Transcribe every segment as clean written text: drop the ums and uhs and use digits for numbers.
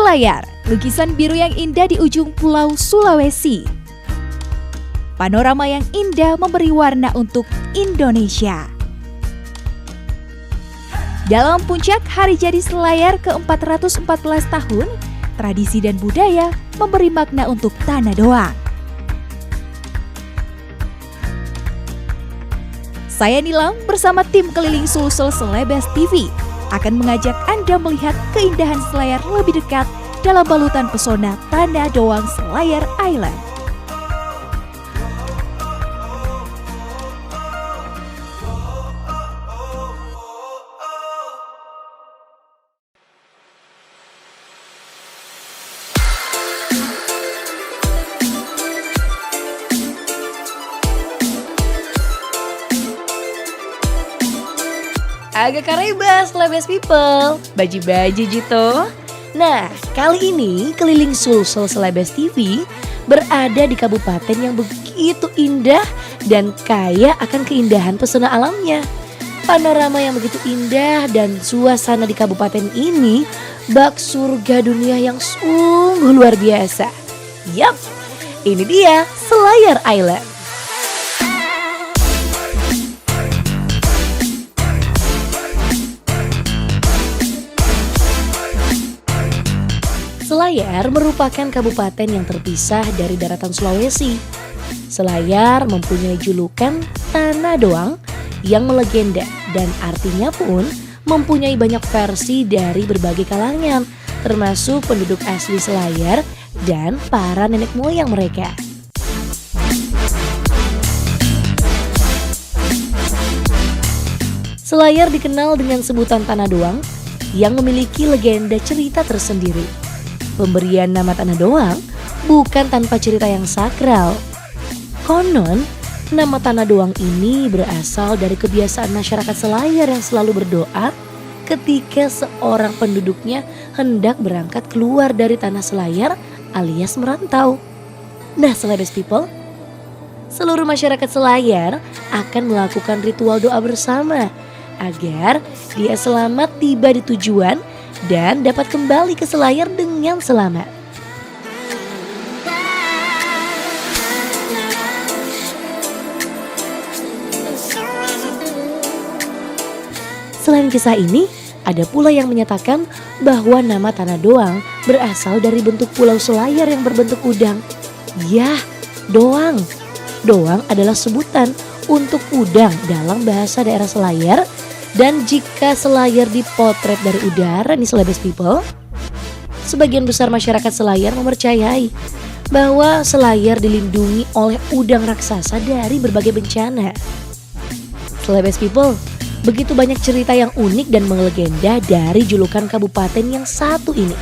Selayar, lukisan biru yang indah di ujung pulau Sulawesi. Panorama yang indah memberi warna untuk Indonesia. Dalam puncak hari jadi Selayar ke-414 tahun, tradisi dan budaya memberi makna untuk Tanah Doang. Saya Nilam bersama tim keliling Sulsel Celebes TV akan mengajak Anda melihat keindahan Selayar lebih dekat dalam balutan pesona Tanah Doang Selayar Island. Agak karibas, Celebes People, baju-baju gitu. Nah, kali ini keliling Sulsel Celebes TV berada di kabupaten yang begitu indah dan kaya akan keindahan pesona alamnya. Panorama yang begitu indah dan suasana di kabupaten ini bak surga dunia yang sungguh luar biasa. Yap, ini dia Selayar Island. Selayar merupakan kabupaten yang terpisah dari daratan Sulawesi. Selayar mempunyai julukan Tanah Doang yang melegenda dan artinya pun mempunyai banyak versi dari berbagai kalangan, termasuk penduduk asli Selayar dan para nenek moyang mereka. Selayar dikenal dengan sebutan Tanah Doang yang memiliki legenda cerita tersendiri. Pemberian nama Tanah Doang bukan tanpa cerita yang sakral. Konon, nama Tanah Doang ini berasal dari kebiasaan masyarakat Selayar yang selalu berdoa ketika seorang penduduknya hendak berangkat keluar dari tanah Selayar alias merantau. Nah, Celebes People, seluruh masyarakat Selayar akan melakukan ritual doa bersama agar dia selamat tiba di tujuan dan dapat kembali ke Selayar dengan selamat. Selain kisah ini, ada pula yang menyatakan bahwa nama Tanah Doang berasal dari bentuk pulau Selayar yang berbentuk udang. Yah, doang. Doang adalah sebutan untuk udang dalam bahasa daerah Selayar. Dan jika Selayar dipotret dari udara nih Celebes People, sebagian besar masyarakat Selayar mempercayai bahwa Selayar dilindungi oleh udang raksasa dari berbagai bencana. Celebes People, begitu banyak cerita yang unik dan melegenda dari julukan kabupaten yang satu ini.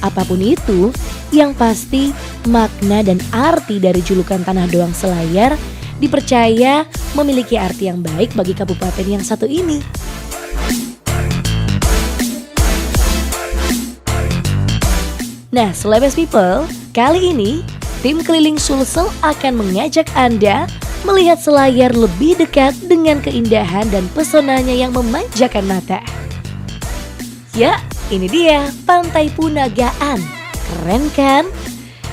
Apapun itu, yang pasti makna dan arti dari julukan Tanah Doang Selayar dipercaya memiliki arti yang baik bagi kabupaten yang satu ini. Nah, Celebes People, kali ini tim keliling Sulsel akan mengajak Anda melihat Selayar lebih dekat dengan keindahan dan pesonanya yang memanjakan mata. Ya, ini dia Pantai Punagaan. Keren kan?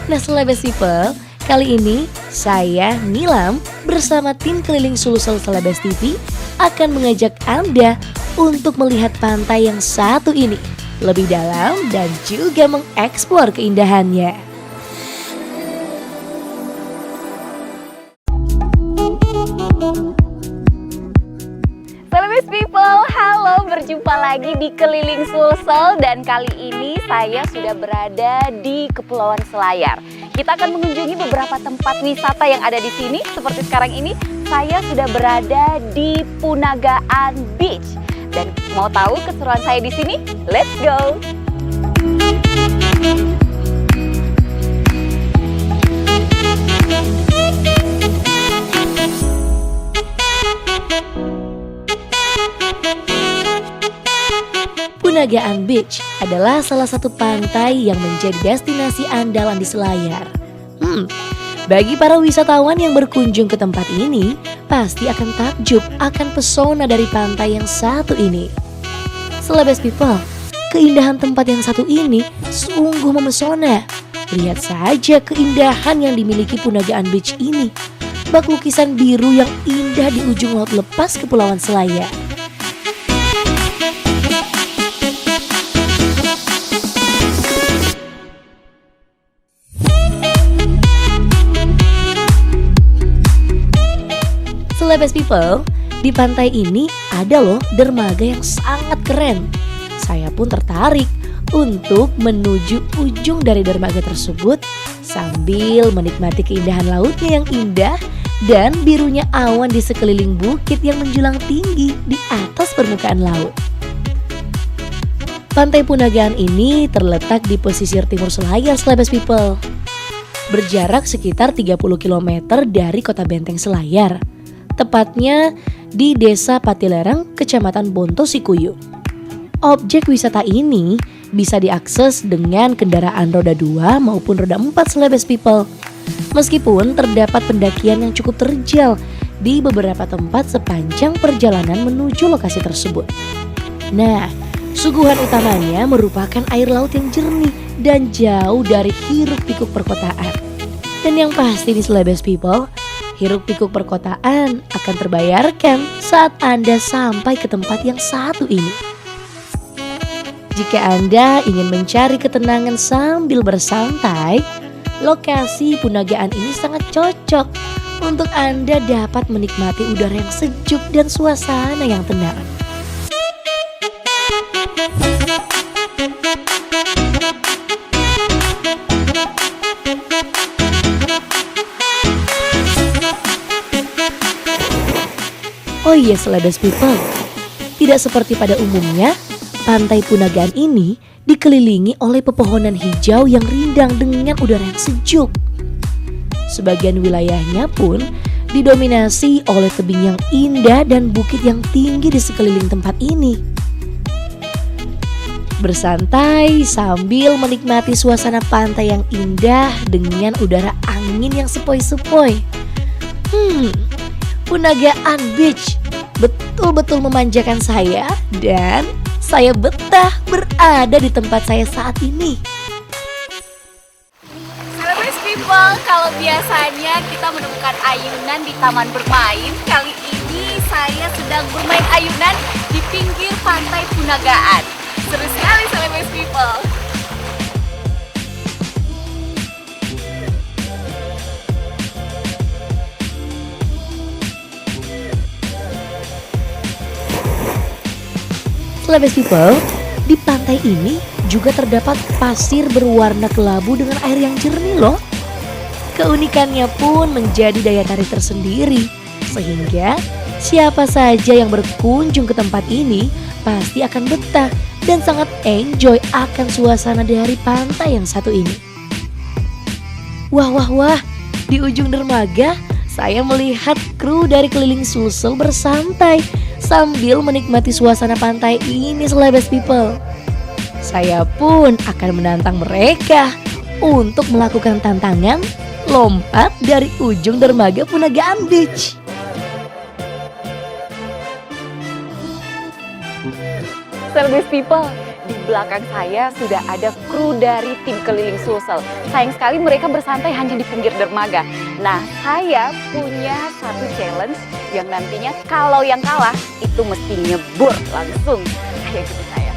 Nah, Celebes People, kali ini saya Nilam bersama tim keliling Sulsel Celebes TV akan mengajak Anda untuk melihat pantai yang satu ini lebih dalam dan juga mengeksplor keindahannya. Celebes People, halo, berjumpa lagi di Keliling Sulsel dan kali ini saya sudah berada di Kepulauan Selayar. Kita akan mengunjungi beberapa tempat wisata yang ada di sini. Seperti sekarang ini, saya sudah berada di Punagaan Beach. Dan mau tahu keseruan saya di sini? Let's go! Punagaan Beach adalah salah satu pantai yang menjadi destinasi andalan di Selayar. Bagi para wisatawan yang berkunjung ke tempat ini, pasti akan takjub akan pesona dari pantai yang satu ini. Celebes People, keindahan tempat yang satu ini sungguh memesona. Lihat saja keindahan yang dimiliki Punagaan Beach ini. Bak lukisan biru yang indah di ujung laut lepas Kepulauan Selayar. Celebes people, di pantai ini ada loh dermaga yang sangat keren. Saya pun tertarik untuk menuju ujung dari dermaga tersebut sambil menikmati keindahan lautnya yang indah dan birunya awan di sekeliling bukit yang menjulang tinggi di atas permukaan laut. Pantai Punagaan ini terletak di pesisir timur Selayar, Celebes people. Berjarak sekitar 30 km dari kota Benteng Selayar. Tepatnya di Desa Patilerang, Kecamatan Bonto Sikuyu. Objek wisata ini bisa diakses dengan kendaraan roda 2 maupun roda 4, Celebes people. Meskipun terdapat pendakian yang cukup terjal di beberapa tempat sepanjang perjalanan menuju lokasi tersebut. Nah, suguhan utamanya merupakan air laut yang jernih dan jauh dari hiruk-pikuk perkotaan. Dan yang pasti nih Celebes people, hiruk-pikuk perkotaan akan terbayarkan saat Anda sampai ke tempat yang satu ini. Jika Anda ingin mencari ketenangan sambil bersantai, lokasi Punagaan ini sangat cocok untuk Anda dapat menikmati udara yang sejuk dan suasana yang tenang. Oh iya Celebes people, tidak seperti pada umumnya, Pantai Punagaan ini dikelilingi oleh pepohonan hijau yang rindang dengan udara yang sejuk. Sebagian wilayahnya pun didominasi oleh tebing yang indah dan bukit yang tinggi di sekeliling tempat ini. Bersantai sambil menikmati suasana pantai yang indah dengan udara angin yang sepoi-sepoi. Punagaan Beach betul-betul memanjakan saya dan saya betah berada di tempat saya saat ini. Celebes people, kalau biasanya kita menemukan ayunan di taman bermain, kali ini saya sedang bermain ayunan di pinggir pantai Punagaan. Seru sekali Celebes people. Celebes people, di pantai ini juga terdapat pasir berwarna kelabu dengan air yang jernih loh. Keunikannya pun menjadi daya tarik tersendiri, sehingga siapa saja yang berkunjung ke tempat ini pasti akan betah dan sangat enjoy akan suasana dari pantai yang satu ini. Wah, di ujung dermaga saya melihat kru dari Keliling Sulsel bersantai sambil menikmati suasana pantai ini Celebes people. Saya pun akan menantang mereka untuk melakukan tantangan lompat dari ujung dermaga Punagaan Beach. Celebes people, di belakang saya sudah ada kru dari tim Keliling Sulsel. Sayang sekali mereka bersantai hanya di pinggir dermaga. Nah, saya punya satu challenge yang nantinya kalau yang kalah itu mesti nyebur langsung. Ayo ikuti saya.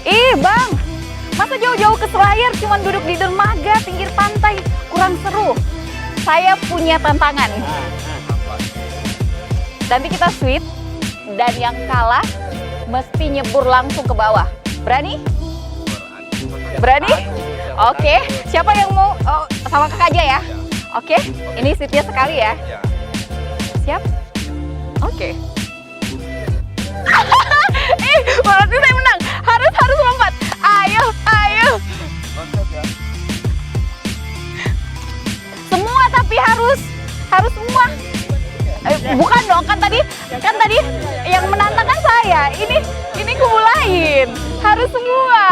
Ih bang, masa jauh-jauh ke Selayar cuman duduk di dermaga pinggir pantai, kurang seru. Saya punya tantangan. Nanti kita sweet dan yang kalah mesti nyebur langsung ke bawah. Berani? Berani? Oke, siapa yang mau? Oh, sama kakak aja ya. Oke, ini setia sekali ya. Siap? Oke. Berarti saya menang. Harus lompat. Ayo. Semua tapi harus semua. Bukan dong, kan tadi yang menantang kan saya. Ini kubu lain. Harus semua.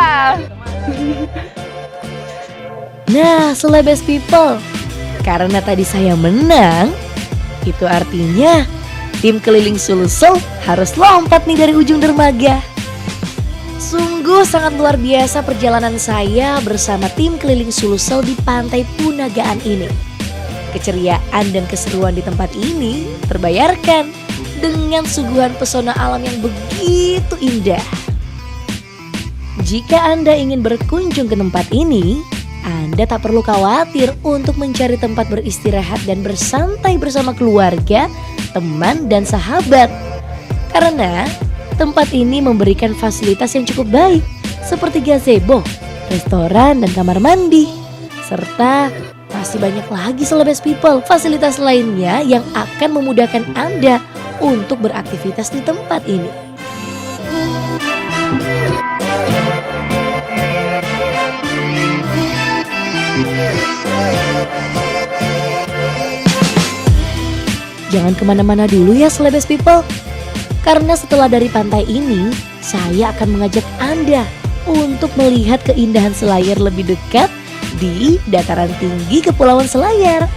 Nah, Celebes people, karena tadi saya menang, itu artinya tim keliling Sulsel harus lompat nih dari ujung dermaga. Sungguh sangat luar biasa perjalanan saya bersama tim keliling Sulsel di Pantai Punagaan ini. Keceriaan dan keseruan di tempat ini terbayarkan dengan suguhan pesona alam yang begitu indah. Jika Anda ingin berkunjung ke tempat ini, Anda tak perlu khawatir untuk mencari tempat beristirahat dan bersantai bersama keluarga, teman, dan sahabat. Karena tempat ini memberikan fasilitas yang cukup baik, seperti gazebo, restoran, dan kamar mandi. Serta masih banyak lagi Selebes People fasilitas lainnya yang akan memudahkan Anda untuk beraktivitas di tempat ini. Jangan kemana-mana dulu ya Selebes People, karena setelah dari pantai ini, saya akan mengajak Anda untuk melihat keindahan Selayar lebih dekat di dataran tinggi Kepulauan Selayar.